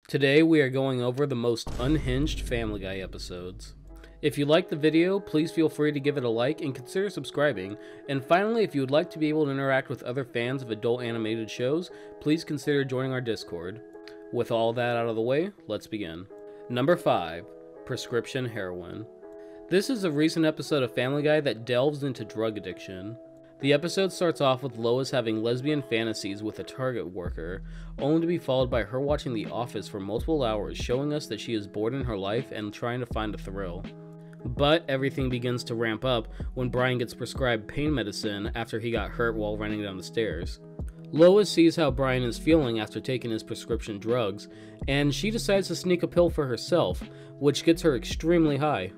Today we are going over the most unhinged Family Guy episodes. If you liked the video, please feel free to give it a like and consider subscribing. And finally, if you would like to be able to interact with other fans of adult animated shows, please consider joining our Discord. With all that out of the way, let's begin. Number 5. Prescription Heroine. This is a recent episode of Family Guy that delves into drug addiction. The episode starts off with Lois having lesbian fantasies with a Target worker, only to be followed by her watching The Office for multiple hours, showing us that she is bored in her life and trying to find a thrill. But everything begins to ramp up when Brian gets prescribed pain medicine after he got hurt while running down the stairs. Lois sees how Brian is feeling after taking his prescription drugs, and she decides to sneak a pill for herself, which gets her extremely high.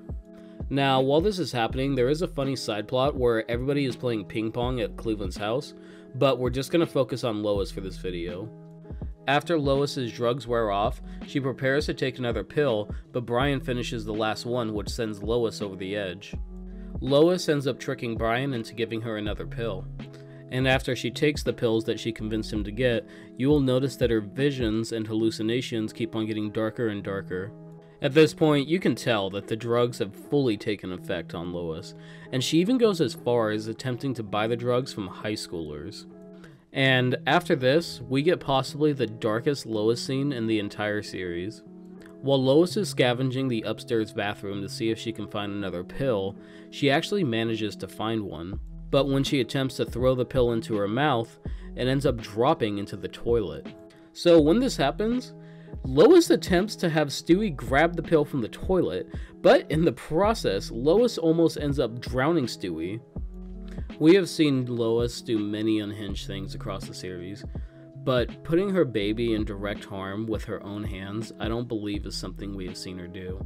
Now, while this is happening, there is a funny side plot where everybody is playing ping pong at Cleveland's house, but we're just going to focus on Lois for this video. After Lois's drugs wear off, she prepares to take another pill, but Brian finishes the last one, which sends Lois over the edge. Lois ends up tricking Brian into giving her another pill. And after she takes the pills that she convinced him to get, you will notice that her visions and hallucinations keep on getting darker and darker. At this point, you can tell that the drugs have fully taken effect on Lois, and she even goes as far as attempting to buy the drugs from high schoolers. And after this, we get possibly the darkest Lois scene in the entire series. While Lois is scavenging the upstairs bathroom to see if she can find another pill, she actually manages to find one. But when she attempts to throw the pill into her mouth, it ends up dropping into the toilet. So when this happens, Lois attempts to have Stewie grab the pill from the toilet, but in the process, Lois almost ends up drowning Stewie. We have seen Lois do many unhinged things across the series, but putting her baby in direct harm with her own hands, I don't believe is something we have seen her do.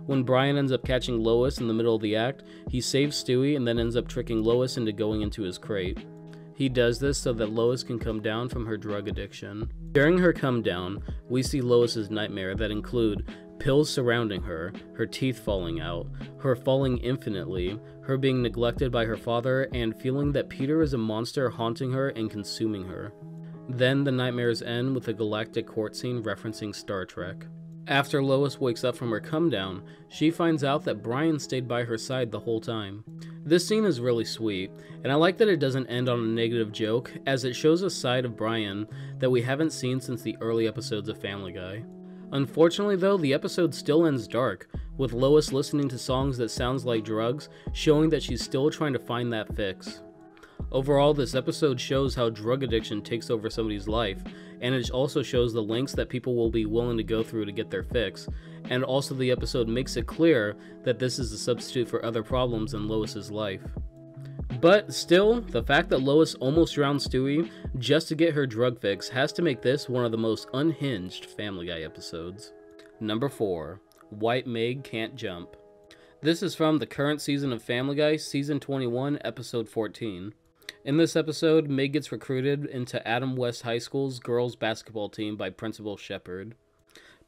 When Brian ends up catching Lois in the middle of the act, he saves Stewie and then ends up tricking Lois into going into his crate. He does this so that Lois can come down from her drug addiction. During her come down, we see Lois's nightmare that include pills surrounding her, her teeth falling out, her falling infinitely, her being neglected by her father, and feeling that Peter is a monster haunting her and consuming her. Then the nightmares end with a galactic court scene referencing Star Trek. After Lois wakes up from her come down, she finds out that Brian stayed by her side the whole time. This scene is really sweet, and I like that it doesn't end on a negative joke, as it shows a side of Brian that we haven't seen since the early episodes of Family Guy. Unfortunately though, the episode still ends dark, with Lois listening to songs that sounds like drugs, showing that she's still trying to find that fix. Overall, this episode shows how drug addiction takes over somebody's life, and it also shows the lengths that people will be willing to go through to get their fix, and also the episode makes it clear that this is a substitute for other problems in Lois's life. But still, the fact that Lois almost drowned Stewie just to get her drug fix has to make this one of the most unhinged Family Guy episodes. Number 4. White Meg Can't Jump. This is from the current season of Family Guy, Season 21, Episode 14. In this episode, Meg gets recruited into Adam West High School's girls basketball team by Principal Shepard.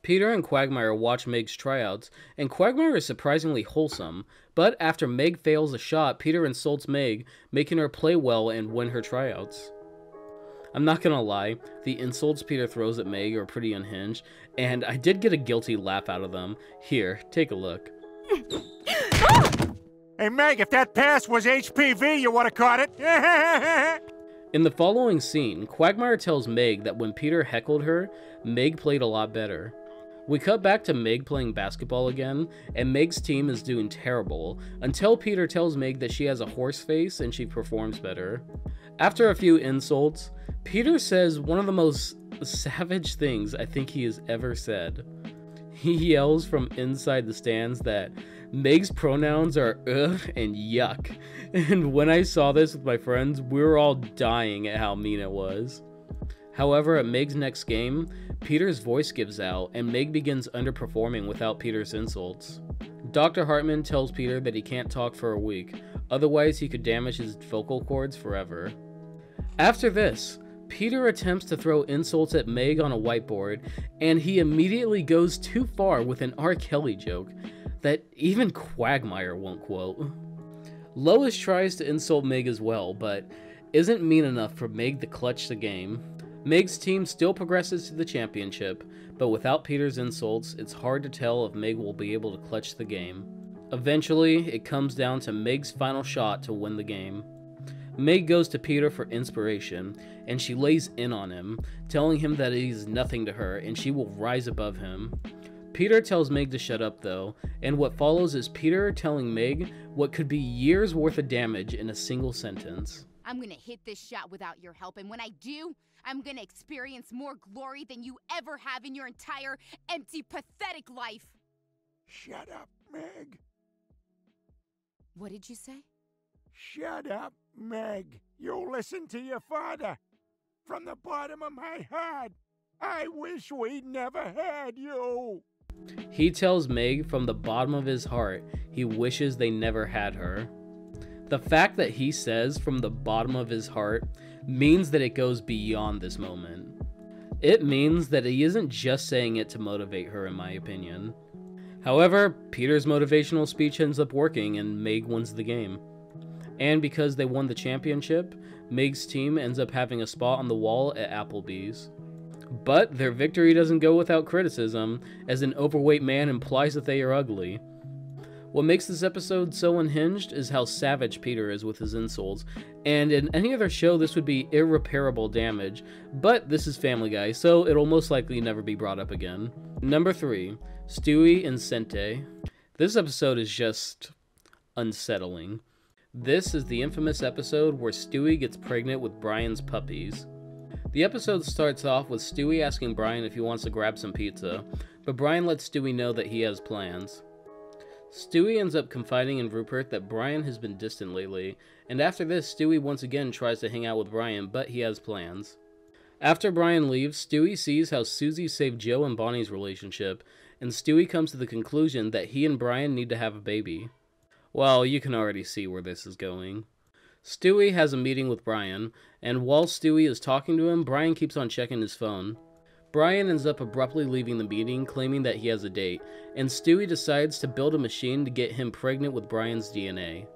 Peter and Quagmire watch Meg's tryouts, and Quagmire is surprisingly wholesome, but after Meg fails a shot, Peter insults Meg, making her play well and win her tryouts. I'm not gonna lie, the insults Peter throws at Meg are pretty unhinged, and I did get a guilty laugh out of them. Here, take a look. Hey Meg, if that pass was HPV, you would've caught it. In the following scene, Quagmire tells Meg that when Peter heckled her, Meg played a lot better. We cut back to Meg playing basketball again, and Meg's team is doing terrible, until Peter tells Meg that she has a horse face and she performs better. After a few insults, Peter says one of the most savage things I think he has ever said. He yells from inside the stands that Meg's pronouns are ugh and yuck, and when I saw this with my friends, we were all dying at how mean it was. However, at Meg's next game, Peter's voice gives out, and Meg begins underperforming without Peter's insults. Dr. Hartman tells Peter that he can't talk for a week, otherwise he could damage his vocal cords forever. After this, Peter attempts to throw insults at Meg on a whiteboard, and he immediately goes too far with an R. Kelly joke that even Quagmire won't quote. Lois tries to insult Meg as well, but isn't mean enough for Meg to clutch the game. Meg's team still progresses to the championship, but without Peter's insults, it's hard to tell if Meg will be able to clutch the game. Eventually, it comes down to Meg's final shot to win the game. Meg goes to Peter for inspiration, and she lays in on him, telling him that he's nothing to her and she will rise above him. Peter tells Meg to shut up though, and what follows is Peter telling Meg what could be years worth of damage in a single sentence. I'm gonna hit this shot without your help, and when I do, I'm gonna experience more glory than you ever have in your entire empty, pathetic life. Shut up, Meg. What did you say? Shut up, Meg. You listen to your father. From the bottom of my heart, I wish we never had you. He tells Meg from the bottom of his heart he wishes they never had her. The fact that he says from the bottom of his heart means that it goes beyond this moment. It means that he isn't just saying it to motivate her, in my opinion. However, Peter's motivational speech ends up working and Meg wins the game. And because they won the championship, Meg's team ends up having a spot on the wall at Applebee's. But their victory doesn't go without criticism, as an overweight man implies that they are ugly. What makes this episode so unhinged is how savage Peter is with his insults, and in any other show this would be irreparable damage, but this is Family Guy, so it'll most likely never be brought up again. Number 3, Stewie Enctience. This episode is just unsettling. This is the infamous episode where Stewie gets pregnant with Brian's puppies. The episode starts off with Stewie asking Brian if he wants to grab some pizza, but Brian lets Stewie know that he has plans. Stewie ends up confiding in Rupert that Brian has been distant lately, and after this, Stewie once again tries to hang out with Brian, but he has plans. After Brian leaves, Stewie sees how Susie saved Joe and Bonnie's relationship, and Stewie comes to the conclusion that he and Brian need to have a baby. Well, you can already see where this is going. Stewie has a meeting with Brian, and while Stewie is talking to him, Brian keeps on checking his phone. Brian ends up abruptly leaving the meeting, claiming that he has a date, and Stewie decides to build a machine to get him pregnant with Brian's DNA.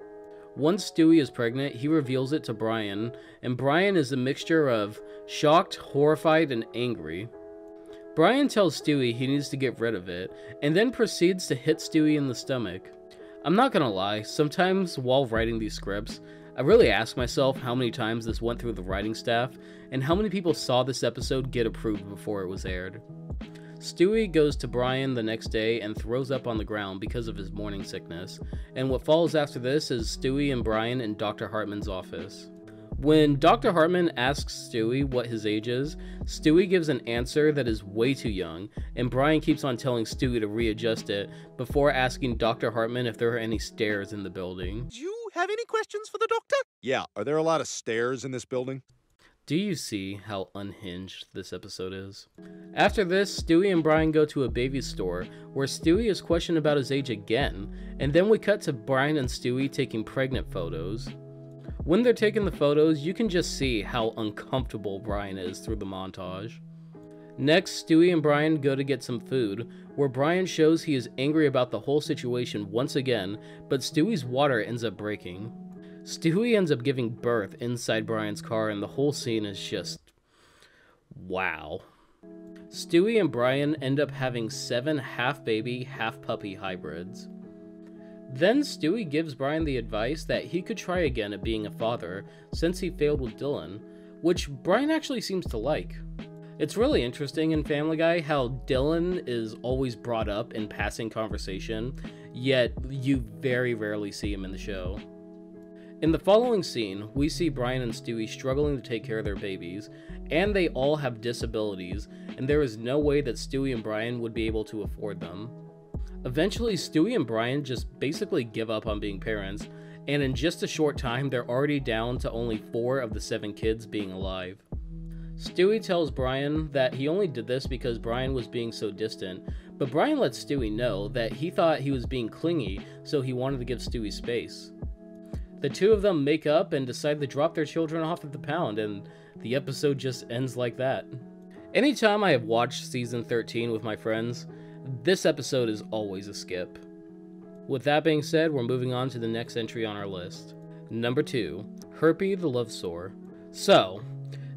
Once Stewie is pregnant, he reveals it to Brian, and Brian is a mixture of shocked, horrified, and angry. Brian tells Stewie he needs to get rid of it, and then proceeds to hit Stewie in the stomach. I'm not gonna lie, sometimes while writing these scripts, I really ask myself how many times this went through the writing staff, and how many people saw this episode get approved before it was aired. Stewie goes to Brian the next day and throws up on the ground because of his morning sickness, and what follows after this is Stewie and Brian in Dr. Hartman's office. When Dr. Hartman asks Stewie what his age is, Stewie gives an answer that is way too young, and Brian keeps on telling Stewie to readjust it before asking Dr. Hartman if there are any stairs in the building. Do you have any questions for the doctor? Yeah, are there a lot of stairs in this building? Do you see how unhinged this episode is? After this, Stewie and Brian go to a baby store, where Stewie is questioned about his age again, and then we cut to Brian and Stewie taking pregnant photos. When they're taking the photos, you can just see how uncomfortable Brian is through the montage. Next, Stewie and Brian go to get some food, where Brian shows he is angry about the whole situation once again, but Stewie's water ends up breaking. Stewie ends up giving birth inside Brian's car, and the whole scene is just... wow. Stewie and Brian end up having 7 half-baby, half-puppy hybrids. Then Stewie gives Brian the advice that he could try again at being a father, since he failed with Dylan, which Brian actually seems to like. It's really interesting in Family Guy how Dylan is always brought up in passing conversation, yet you very rarely see him in the show. In the following scene, we see Brian and Stewie struggling to take care of their babies, and they all have disabilities, and there is no way that Stewie and Brian would be able to afford them. Eventually, Stewie and Brian just basically give up on being parents, and in just a short time, they're already down to only 4 of the 7 kids being alive. Stewie tells Brian that he only did this because Brian was being so distant, but Brian lets Stewie know that he thought he was being clingy, so he wanted to give Stewie space. The two of them make up and decide to drop their children off at the pound, and the episode just ends like that. Anytime I have watched season 13 with my friends, this episode is always a skip. With that being said, we're moving on to the next entry on our list. Number 2, Herpe the Love Sore. So,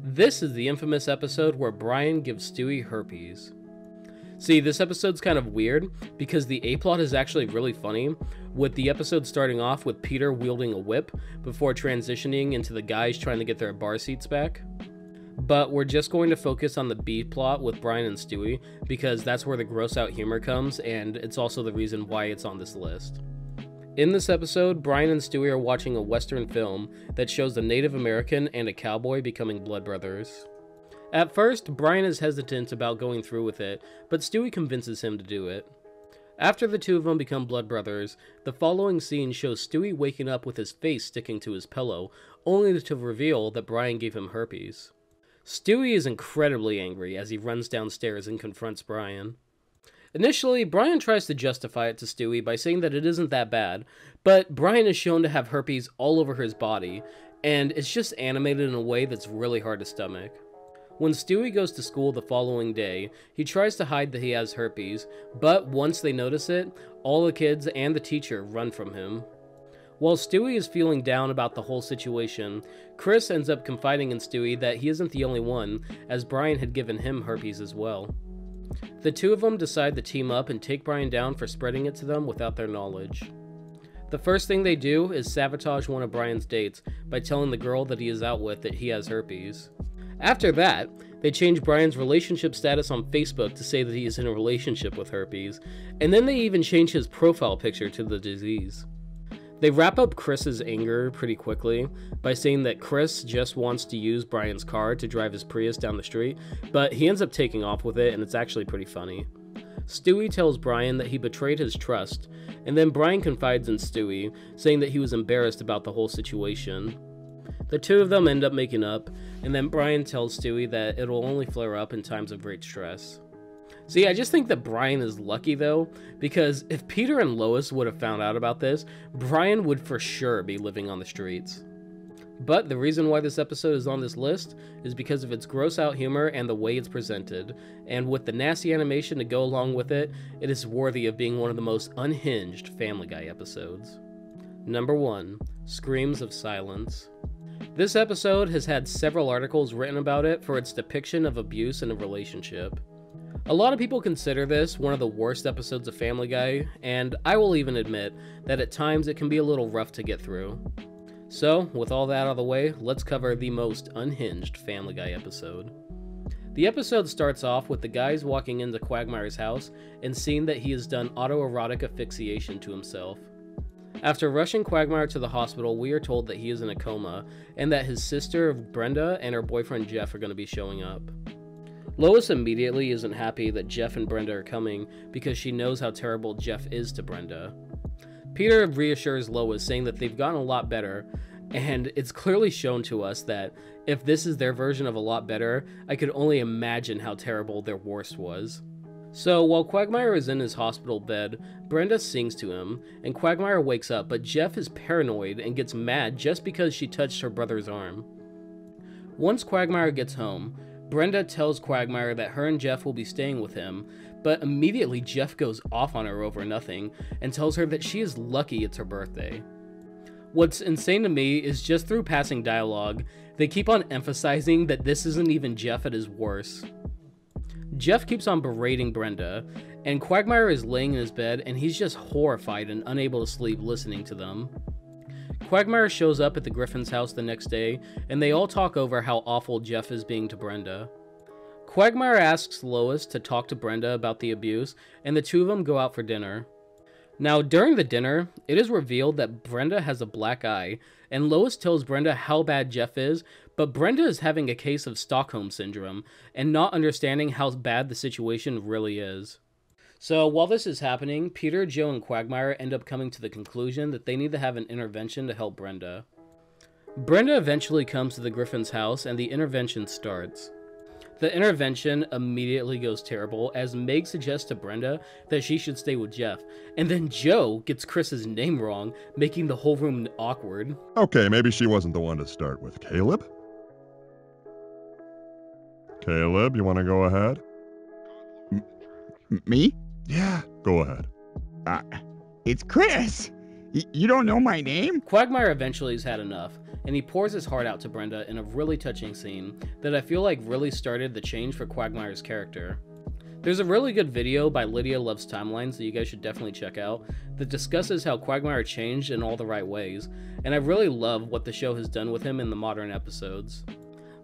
This is the infamous episode where Brian gives Stewie herpes. See, this episode's kind of weird because the A-plot is actually really funny, with the episode starting off with Peter wielding a whip before transitioning into the guys trying to get their bar seats back. But we're just going to focus on the B-plot with Brian and Stewie because that's where the gross out humor comes, and it's also the reason why it's on this list. In this episode, Brian and Stewie are watching a Western film that shows a Native American and a cowboy becoming blood brothers. At first, Brian is hesitant about going through with it, but Stewie convinces him to do it. After the two of them become blood brothers, the following scene shows Stewie waking up with his face sticking to his pillow, only to reveal that Brian gave him herpes. Stewie is incredibly angry as he runs downstairs and confronts Brian. Initially, Brian tries to justify it to Stewie by saying that it isn't that bad, but Brian is shown to have herpes all over his body, and it's just animated in a way that's really hard to stomach. When Stewie goes to school the following day, he tries to hide that he has herpes, but once they notice it, all the kids and the teacher run from him. While Stewie is feeling down about the whole situation, Chris ends up confiding in Stewie that he isn't the only one, as Brian had given him herpes as well. The two of them decide to team up and take Brian down for spreading it to them without their knowledge. The first thing they do is sabotage one of Brian's dates by telling the girl that he is out with that he has herpes. After that, they change Brian's relationship status on Facebook to say that he is in a relationship with herpes, and then they even change his profile picture to the disease. They wrap up Chris's anger pretty quickly by saying that Chris just wants to use Brian's car to drive his Prius down the street, but he ends up taking off with it, and it's actually pretty funny. Stewie tells Brian that he betrayed his trust, and then Brian confides in Stewie, saying that he was embarrassed about the whole situation. The two of them end up making up, and then Brian tells Stewie that it'll only flare up in times of great stress. See, I just think that Brian is lucky though, because if Peter and Lois would have found out about this, Brian would for sure be living on the streets. But the reason why this episode is on this list is because of its gross out humor and the way it's presented, and with the nasty animation to go along with it, it is worthy of being one of the most unhinged Family Guy episodes. Number 1. Screams of Silence. This episode has had several articles written about it for its depiction of abuse in a relationship. A lot of people consider this one of the worst episodes of Family Guy, and I will even admit that at times it can be a little rough to get through. So, with all that out of the way, let's cover the most unhinged Family Guy episode. The episode starts off with the guys walking into Quagmire's house and seeing that he has done autoerotic asphyxiation to himself. After rushing Quagmire to the hospital, we are told that he is in a coma, and that his sister Brenda and her boyfriend Jeff are going to be showing up. Lois immediately isn't happy that Jeff and Brenda are coming because she knows how terrible Jeff is to Brenda. Peter reassures Lois, saying that they've gotten a lot better, and it's clearly shown to us that if this is their version of a lot better, I could only imagine how terrible their worst was. So, while Quagmire is in his hospital bed, Brenda sings to him, and Quagmire wakes up, but Jeff is paranoid and gets mad just because she touched her brother's arm. Once Quagmire gets home, Brenda tells Quagmire that her and Jeff will be staying with him, but immediately Jeff goes off on her over nothing and tells her that she is lucky it's her birthday. What's insane to me is just through passing dialogue, they keep on emphasizing that this isn't even Jeff at his worst. Jeff keeps on berating Brenda, and Quagmire is laying in his bed and he's just horrified and unable to sleep listening to them. Quagmire shows up at the Griffin's house the next day, and they all talk over how awful Jeff is being to Brenda. Quagmire asks Lois to talk to Brenda about the abuse, and the two of them go out for dinner. Now, during the dinner, it is revealed that Brenda has a black eye, and Lois tells Brenda how bad Jeff is, but Brenda is having a case of Stockholm Syndrome, and not understanding how bad the situation really is. So, while this is happening, Peter, Joe, and Quagmire end up coming to the conclusion that they need to have an intervention to help Brenda. Brenda eventually comes to the Griffin's house, and the intervention starts. The intervention immediately goes terrible, as Meg suggests to Brenda that she should stay with Jeff, and then Joe gets Chris's name wrong, making the whole room awkward. Okay, maybe she wasn't the one to start with. Caleb? Caleb, you want to go ahead? Me? Yeah, go ahead. It's Chris. You don't know my name? Quagmire eventually has had enough, and he pours his heart out to Brenda in a really touching scene that I feel like really started the change for Quagmire's character. There's a really good video by Lydia Loves Timelines that you guys should definitely check out that discusses how Quagmire changed in all the right ways, and I really love what the show has done with him in the modern episodes.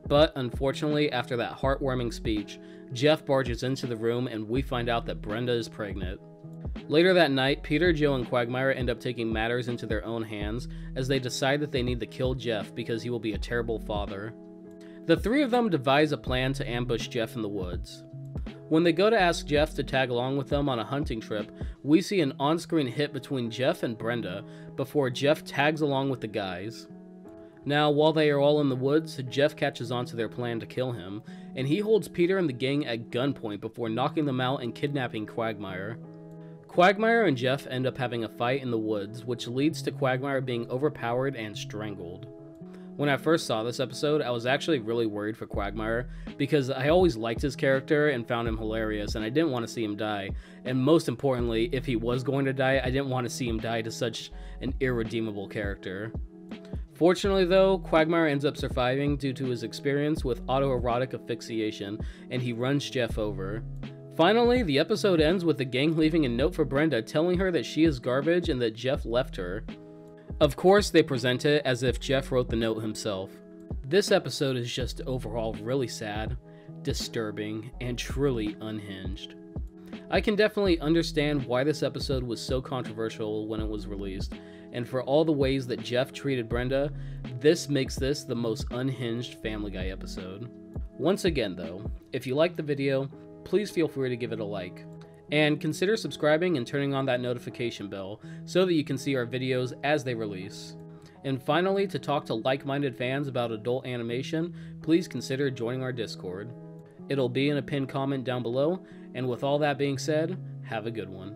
But unfortunately, after that heartwarming speech, Jeff barges into the room and we find out that Brenda is pregnant. Later that night, Peter, Joe, and Quagmire end up taking matters into their own hands as they decide that they need to kill Jeff because he will be a terrible father. The three of them devise a plan to ambush Jeff in the woods. When they go to ask Jeff to tag along with them on a hunting trip, we see an on-screen hit between Jeff and Brenda before Jeff tags along with the guys. Now, while they are all in the woods, Jeff catches on to their plan to kill him, and he holds Peter and the gang at gunpoint before knocking them out and kidnapping Quagmire. Quagmire and Jeff end up having a fight in the woods, which leads to Quagmire being overpowered and strangled. When I first saw this episode, I was actually really worried for Quagmire, because I always liked his character and found him hilarious, and I didn't want to see him die. And most importantly, if he was going to die, I didn't want to see him die to such an irredeemable character. Fortunately though, Quagmire ends up surviving due to his experience with autoerotic asphyxiation, and he runs Jeff over. Finally, the episode ends with the gang leaving a note for Brenda telling her that she is garbage and that Jeff left her. Of course, they present it as if Jeff wrote the note himself. This episode is just overall really sad, disturbing, and truly unhinged. I can definitely understand why this episode was so controversial when it was released, and for all the ways that Jeff treated Brenda, this makes this the most unhinged Family Guy episode. Once again though, if you liked the video, please feel free to give it a like. And consider subscribing and turning on that notification bell so that you can see our videos as they release. And finally, to talk to like-minded fans about adult animation, please consider joining our Discord. It'll be in a pinned comment down below, and with all that being said, have a good one.